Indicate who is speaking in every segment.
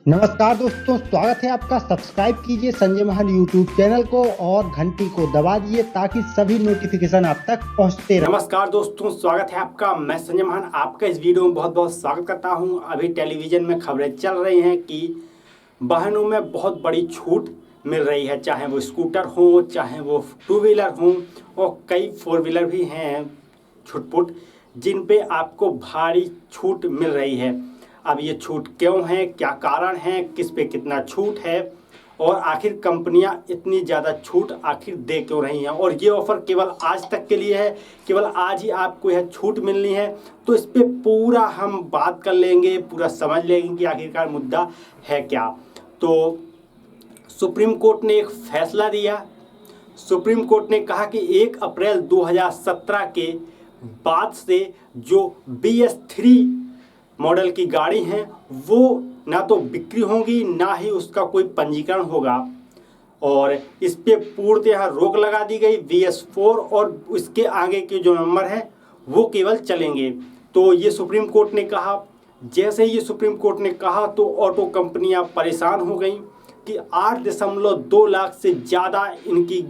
Speaker 1: नमस्कार दोस्तों, स्वागत है आपका। सब्सक्राइब कीजिए संजय महान यूट्यूब चैनल को और घंटी को दबा दीजिए ताकि सभी नोटिफिकेशन आप तक पहुंचते रहे।
Speaker 2: नमस्कार दोस्तों, स्वागत है आपका। मैं संजय महान आपका इस वीडियो में बहुत बहुत स्वागत करता हूं। अभी टेलीविजन में खबरें चल रही हैं कि वाहनों में बहुत बड़ी छूट मिल रही है, चाहे वो स्कूटर हो, चाहे वो टू व्हीलर हो, और कई फोर व्हीलर भी हैं छुटपुट, जिन पे आपको भारी छूट मिल रही है। अब ये छूट क्यों है, क्या कारण है, किस पे कितना छूट है, और आखिर कंपनियां इतनी ज़्यादा छूट आखिर दे क्यों रही हैं, और ये ऑफ़र केवल आज तक के लिए है, केवल आज ही आपको यह छूट मिलनी है। तो इस पे पूरा हम बात कर लेंगे, पूरा समझ लेंगे कि आखिरकार मुद्दा है क्या। तो सुप्रीम कोर्ट ने एक फैसला दिया। सुप्रीम कोर्ट ने कहा कि 1 अप्रैल 2017 के बाद से जो BS3 मॉडल की गाड़ी हैं वो ना तो बिक्री होंगी, ना ही उसका कोई पंजीकरण होगा, और इस पे पूर्णतः रोक लगा दी गई। BS4 और उसके आगे के जो नंबर हैं वो केवल चलेंगे। तो ये सुप्रीम कोर्ट ने कहा। जैसे ही ये सुप्रीम कोर्ट ने कहा तो ऑटो कंपनियां परेशान हो गई कि 8.2 लाख से ज़्यादा इनकी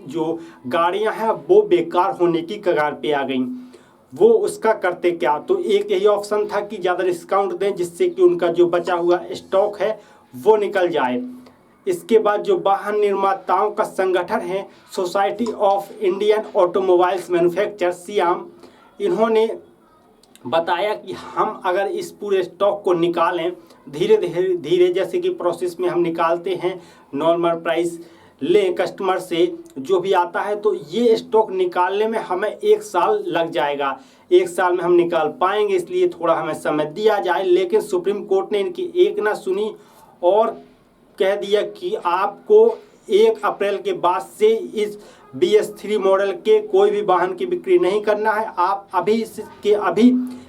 Speaker 2: जो गाड़ियां हैं वो बेकार होने की कगार पे आ गई। वो उसका करते क्या, तो एक यही ऑप्शन था कि ज़्यादा डिस्काउंट दें जिससे कि उनका जो बचा हुआ स्टॉक है वो निकल जाए। इसके बाद जो वाहन निर्माताओं का संगठन है, society of Indian automobiles manufacture SIAM, इन्होंने बताया कि हम अगर इस पूरे स्टॉक को निकालें धीरे धीरे जैसे कि प्रोसेस में हम निकालते हैं, नॉर्मल प्राइस लें कस्टमर से जो भी आता है, तो ये स्टॉक निकालने में हमें 1 साल लग जाएगा। 1 साल में हम निकाल पाएंगे, इसलिए थोड़ा हमें समय दिया जाए। लेकिन सुप्रीम कोर्ट ने इनकी एक ना सुनी और कह दिया कि आपको 1 अप्रैल के बाद से इस BS3 मॉडल के कोई भी वाहन की बिक्री नहीं करना है। आप अभी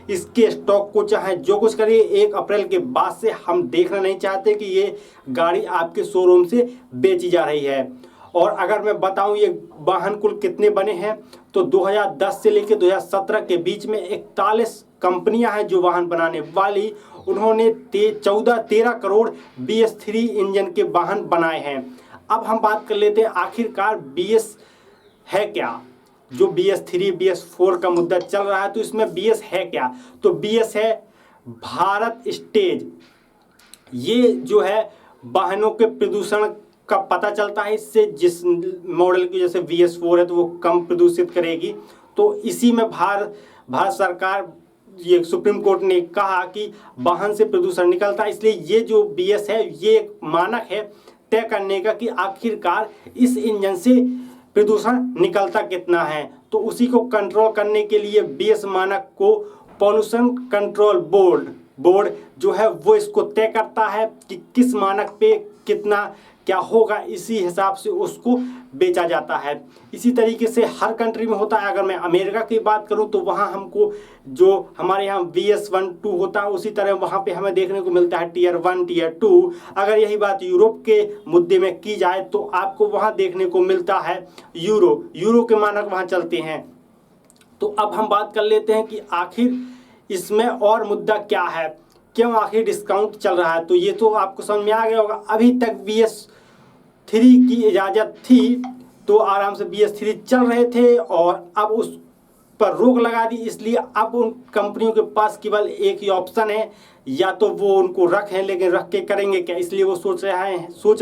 Speaker 2: इसके स्टॉक को चाहे जो कुछ करिए, 1 अप्रैल के बाद से हम देखना नहीं चाहते कि ये गाड़ी आपके शोरूम से बेची जा रही है। और अगर मैं बताऊं ये वाहन कुल कितने बने हैं, तो 2010 से लेकर 2017 के बीच में 41 कंपनियां हैं जो वाहन बनाने वाली। उन्होंने 13 करोड़ BS3 इंजन के वाहन बनाए हैं। अब हम बात कर लेते हैं आखिरकार BS है क्या। जो BS3 BS4 का मुद्दा चल रहा है, तो इसमें BS है क्या, तो BS है भारत स्टेज। ये जो है वाहनों के प्रदूषण का पता चलता है इससे। जिस मॉडल की जैसे BS4 है तो वो कम प्रदूषित करेगी, तो इसी में भारत सरकार, ये सुप्रीम कोर्ट ने कहा कि वाहन से प्रदूषण निकलता है, इसलिए ये जो BS है ये एक मानक है तय करने का कि आखिरकार इस इंजन से प्रदूषण निकलता कितना है। तो उसी को कंट्रोल करने के लिए BS मानक को पॉल्यूशन कंट्रोल बोर्ड जो है वो इसको तय करता है कि किस मानक पे कितना क्या होगा, इसी हिसाब से उसको बेचा जाता है। इसी तरीके से हर कंट्री में होता है। अगर मैं अमेरिका की बात करूं तो वहां हमको जो हमारे यहाँ BS1 2 होता है, उसी तरह वहां पे हमें देखने को मिलता है Tier 1 Tier 2। अगर यही बात यूरोप के मुद्दे में की जाए तो आपको वहां देखने को मिलता है यूरो के मानक वहां चलते हैं। तो अब हम बात कर लेते हैं कि आखिर इसमें और मुद्दा क्या है, क्यों आखिर डिस्काउंट चल रहा है। तो ये तो आपको समझ में आ गया होगा। अभी तक BS3 की इजाज़त थी तो आराम से BS3 चल रहे थे, और अब उस पर रोक लगा दी। इसलिए अब उन कंपनियों के पास केवल एक ही ऑप्शन है, या तो वो उनको रखें, लेकिन रख के करेंगे क्या, इसलिए वो सोच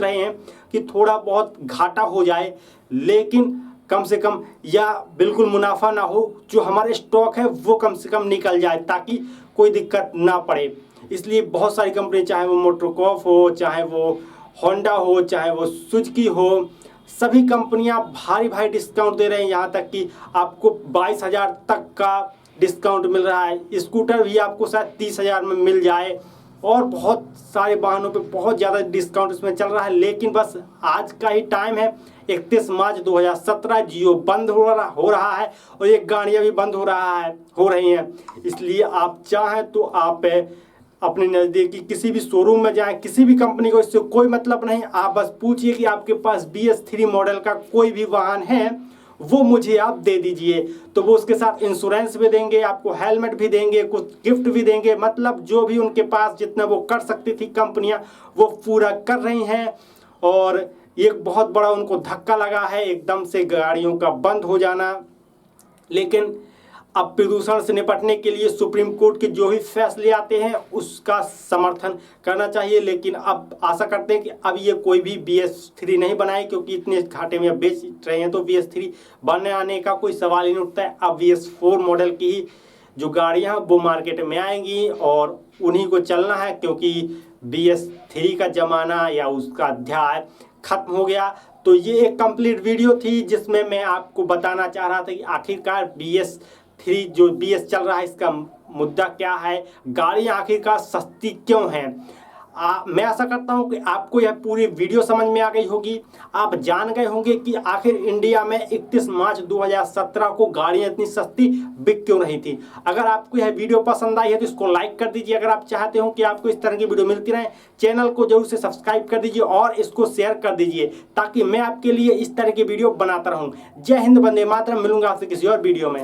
Speaker 2: रहे हैं कि थोड़ा बहुत घाटा हो जाए, लेकिन कम से कम या बिल्कुल मुनाफा ना हो, जो हमारे स्टॉक है वो कम से कम निकल जाए ताकि कोई दिक्कत ना पड़े। इसलिए बहुत सारी कंपनी, चाहे वो मोटरकॉप हो, चाहे वो होंडा हो, चाहे वो सुजुकी हो, सभी कंपनियां भारी डिस्काउंट दे रहे हैं। यहाँ तक कि आपको 22,000 तक का डिस्काउंट मिल रहा है। स्कूटर भी आपको शायद 30,000 में मिल जाए, और बहुत सारे वाहनों पे बहुत ज़्यादा डिस्काउंट इसमें चल रहा है। लेकिन बस आज का ही टाइम है, 31 मार्च 2017, जियो बंद हो रहा है, और ये गाड़ियाँ भी बंद हो रही हैं। इसलिए आप चाहें तो आप अपने नज़दीकी किसी भी शोरूम में जाएं, किसी भी कंपनी को इससे कोई मतलब नहीं। आप बस पूछिए कि आपके पास BS3 मॉडल का कोई भी वाहन है, वो मुझे आप दे दीजिए। तो वो उसके साथ इंश्योरेंस भी देंगे, आपको हेलमेट भी देंगे, कुछ गिफ्ट भी देंगे। मतलब जो भी उनके पास जितना वो कर सकती थी कंपनियां, वो पूरा कर रही हैं। और एक बहुत बड़ा उनको धक्का लगा है एकदम से गाड़ियों का बंद हो जाना। लेकिन अब प्रदूषण से निपटने के लिए सुप्रीम कोर्ट के जो भी फैसले आते हैं उसका समर्थन करना चाहिए। लेकिन अब आशा करते हैं कि अब ये कोई भी BS3 नहीं बनाए, क्योंकि इतने घाटे में अब बेच रहे हैं तो BS3 बनने आने का कोई सवाल ही नहीं उठता है। अब BS4 मॉडल की ही जो गाड़ियाँ वो मार्केट में आएंगी और उन्हीं को चलना है, क्योंकि BS3 का ज़माना या उसका अध्याय खत्म हो गया। तो ये एक कंप्लीट वीडियो थी जिसमें मैं आपको बताना चाह रहा था कि आखिरकार BS3 जो BS चल रहा है इसका मुद्दा क्या है, गाड़ियाँ आखिरकार सस्ती क्यों हैं। मैं आशा करता हूं कि आपको यह पूरी वीडियो समझ में आ गई होगी। आप जान गए होंगे कि आखिर इंडिया में 31 मार्च 2017 को गाड़ियां इतनी सस्ती बिक क्यों रही थी। अगर आपको यह वीडियो पसंद आई है तो इसको लाइक कर दीजिए। अगर आप चाहते हो कि आपको इस तरह की वीडियो मिलती रहे, चैनल को जरूर से सब्सक्राइब कर दीजिए और इसको शेयर कर दीजिए, ताकि मैं आपके लिए इस तरह की वीडियो बनाता रहूँ। जय हिंद, वंदे मातरम। मिलूंगा आपसे किसी और वीडियो में।